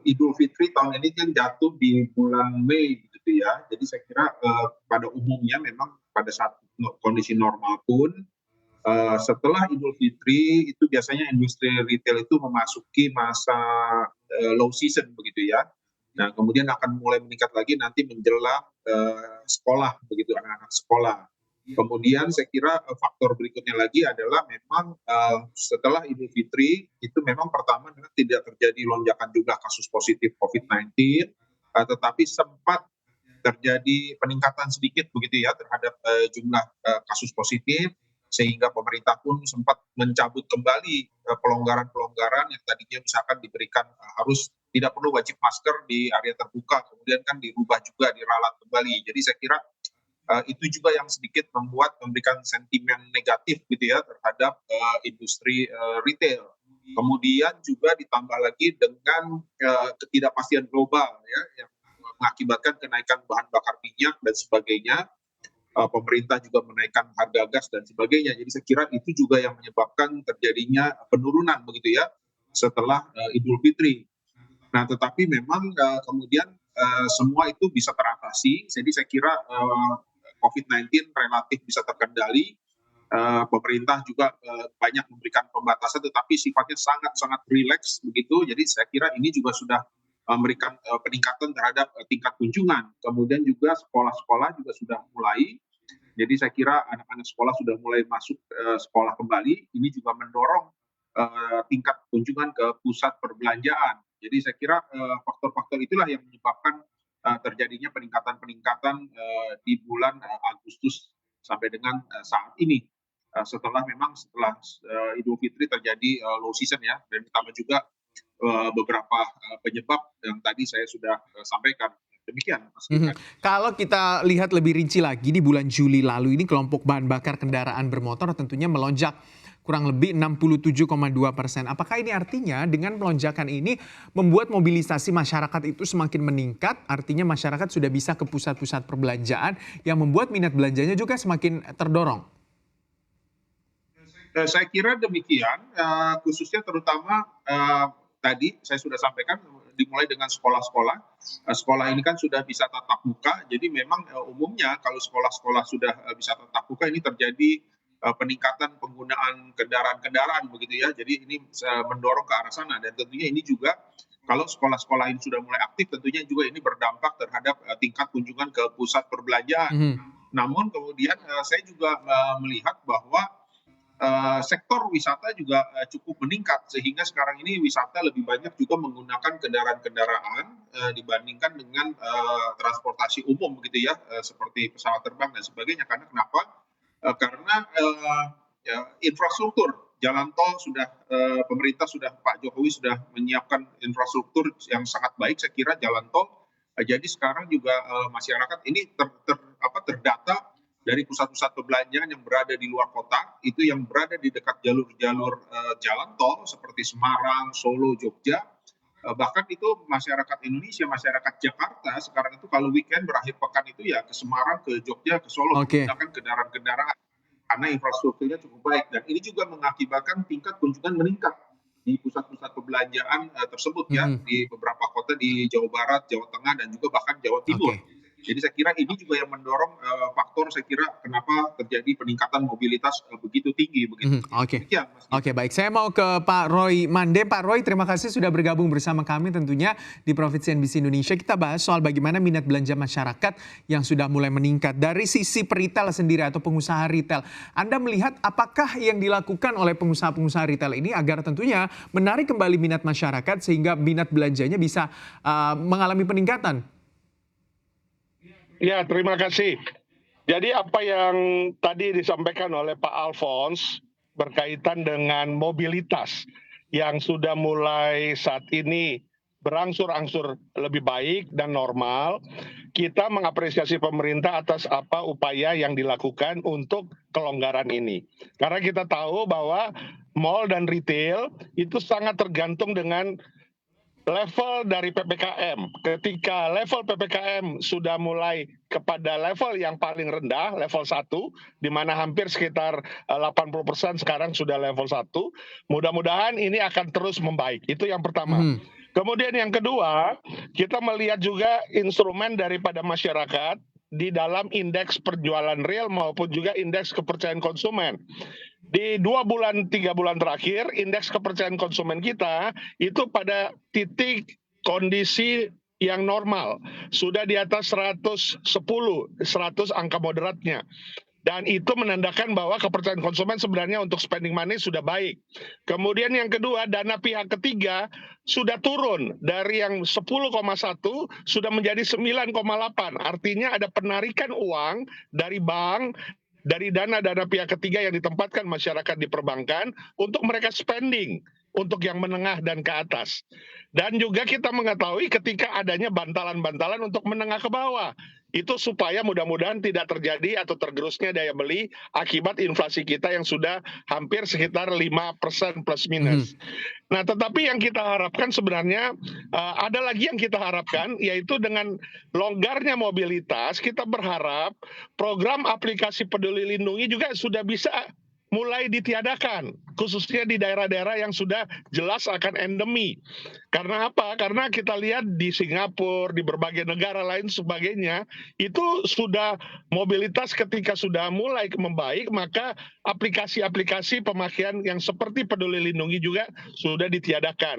Idul Fitri tahun ini kan jatuh di bulan Mei gitu ya. Jadi saya kira pada umumnya memang pada saat kondisi normal pun setelah Idul Fitri itu biasanya industri retail itu memasuki masa low season begitu ya. Nah, kemudian akan mulai meningkat lagi nanti menjelang sekolah begitu, anak-anak sekolah. Kemudian saya kira faktor berikutnya lagi adalah memang setelah Idul Fitri itu memang pertama memang tidak terjadi lonjakan jumlah kasus positif COVID-19, tetapi sempat terjadi peningkatan sedikit begitu ya terhadap jumlah kasus positif, sehingga pemerintah pun sempat mencabut kembali pelonggaran-pelonggaran yang tadinya misalkan diberikan harus tidak perlu wajib masker di area terbuka, kemudian kan dirubah juga, diralat kembali. Jadi saya kira itu juga yang sedikit memberikan sentimen negatif gitu ya terhadap industri retail. Kemudian juga ditambah lagi dengan ketidakpastian global ya yang mengakibatkan kenaikan bahan bakar minyak dan sebagainya. Pemerintah juga menaikkan harga gas dan sebagainya. Jadi saya kira itu juga yang menyebabkan terjadinya penurunan begitu ya setelah Idul Fitri. Nah, tetapi memang kemudian semua itu bisa teratasi. Jadi saya kira COVID-19 relatif bisa terkendali. Pemerintah juga banyak memberikan pembatasan, tetapi sifatnya sangat-sangat rileks begitu. Jadi saya kira ini juga sudah memberikan peningkatan terhadap tingkat kunjungan. Kemudian juga sekolah-sekolah juga sudah mulai. Jadi saya kira anak-anak sekolah sudah mulai masuk sekolah kembali. Ini juga mendorong tingkat kunjungan ke pusat perbelanjaan. Jadi saya kira faktor-faktor itulah yang menyebabkan terjadinya peningkatan-peningkatan di bulan Agustus sampai dengan saat ini. Setelah Idul Fitri terjadi low season ya, dan ditambah juga beberapa penyebab yang tadi saya sudah sampaikan. Demikian, Mas Gibran. Kalau kita lihat lebih rinci lagi di bulan Juli lalu ini kelompok bahan bakar kendaraan bermotor tentunya melonjak kurang lebih 67,2%. Apakah ini artinya dengan melonjakan ini membuat mobilisasi masyarakat itu semakin meningkat? Artinya masyarakat sudah bisa ke pusat-pusat perbelanjaan yang membuat minat belanjanya juga semakin terdorong. Saya kira demikian, khususnya terutama tadi saya sudah sampaikan dimulai dengan sekolah-sekolah. Sekolah ini kan sudah bisa tatap muka, jadi memang umumnya kalau sekolah-sekolah sudah bisa tatap muka ini terjadi peningkatan penggunaan kendaraan-kendaraan begitu ya. Jadi ini mendorong ke arah sana dan tentunya ini juga kalau sekolah-sekolah ini sudah mulai aktif tentunya juga ini berdampak terhadap tingkat kunjungan ke pusat perbelanjaan. Namun kemudian saya juga melihat bahwa sektor wisata juga cukup meningkat sehingga sekarang ini wisata lebih banyak juga menggunakan kendaraan-kendaraan dibandingkan dengan transportasi umum begitu ya, seperti pesawat terbang dan sebagainya. Karena kenapa? Karena infrastruktur jalan tol sudah pemerintah sudah Pak Jokowi sudah menyiapkan infrastruktur yang sangat baik saya kira jalan tol. Jadi sekarang juga masyarakat ini terdata dari pusat-pusat perbelanjaan yang berada di luar kota, itu yang berada di dekat jalur-jalur jalan tol seperti Semarang, Solo, Jogja, bahkan itu masyarakat Indonesia, masyarakat Jakarta sekarang itu kalau weekend berakhir pekan itu ya ke Semarang, ke Jogja, ke Solo menggunakan kendaraan-kendaraan karena infrastrukturnya cukup baik dan ini juga mengakibatkan tingkat kunjungan meningkat di pusat-pusat perbelanjaan tersebut ya di beberapa kota di Jawa Barat, Jawa Tengah dan juga bahkan Jawa Timur. Jadi saya kira ini juga yang mendorong faktor saya kira kenapa terjadi peningkatan mobilitas begitu tinggi begitu. Oke, baik. Saya mau ke Pak Roy Mande. Pak Roy, terima kasih sudah bergabung bersama kami tentunya di Profit CNBC Indonesia. Kita bahas soal bagaimana minat belanja masyarakat yang sudah mulai meningkat. Dari sisi peritel sendiri atau pengusaha retail, Anda melihat apakah yang dilakukan oleh pengusaha-pengusaha retail ini agar tentunya menarik kembali minat masyarakat sehingga minat belanjanya bisa mengalami peningkatan? Ya, terima kasih. Jadi apa yang tadi disampaikan oleh Pak Alphonse berkaitan dengan mobilitas yang sudah mulai saat ini berangsur-angsur lebih baik dan normal, kita mengapresiasi pemerintah atas apa upaya yang dilakukan untuk kelonggaran ini. Karena kita tahu bahwa mall dan retail itu sangat tergantung dengan level dari PPKM. Ketika level PPKM sudah mulai kepada level yang paling rendah, level 1, di mana hampir sekitar 80% sekarang sudah level 1, mudah-mudahan ini akan terus membaik. Itu yang pertama. Kemudian yang kedua, kita melihat juga instrumen daripada masyarakat di dalam indeks penjualan real maupun juga indeks kepercayaan konsumen. Di 2 bulan 3 bulan terakhir, indeks kepercayaan konsumen kita itu pada titik kondisi yang normal, sudah di atas 110, 100 angka moderatnya. Dan itu menandakan bahwa kepercayaan konsumen sebenarnya untuk spending money sudah baik. Kemudian yang kedua, dana pihak ketiga sudah turun dari yang 10,1 sudah menjadi 9,8. Artinya ada penarikan uang dari bank, dari dana-dana pihak ketiga yang ditempatkan masyarakat di perbankan untuk mereka spending untuk yang menengah dan ke atas. Dan juga kita mengetahui ketika adanya bantalan-bantalan untuk menengah ke bawah. Itu supaya mudah-mudahan tidak terjadi atau tergerusnya daya beli akibat inflasi kita yang sudah hampir sekitar 5% plus minus. Nah, tetapi yang kita harapkan sebenarnya ada lagi yang kita harapkan, yaitu dengan longgarnya mobilitas, kita berharap program aplikasi Peduli Lindungi juga sudah bisa mulai ditiadakan, khususnya di daerah-daerah yang sudah jelas akan endemi. Karena apa? Karena kita lihat di Singapura, di berbagai negara lain sebagainya, itu sudah mobilitas ketika sudah mulai membaik, maka aplikasi-aplikasi pemakaian yang seperti Peduli Lindungi juga sudah ditiadakan.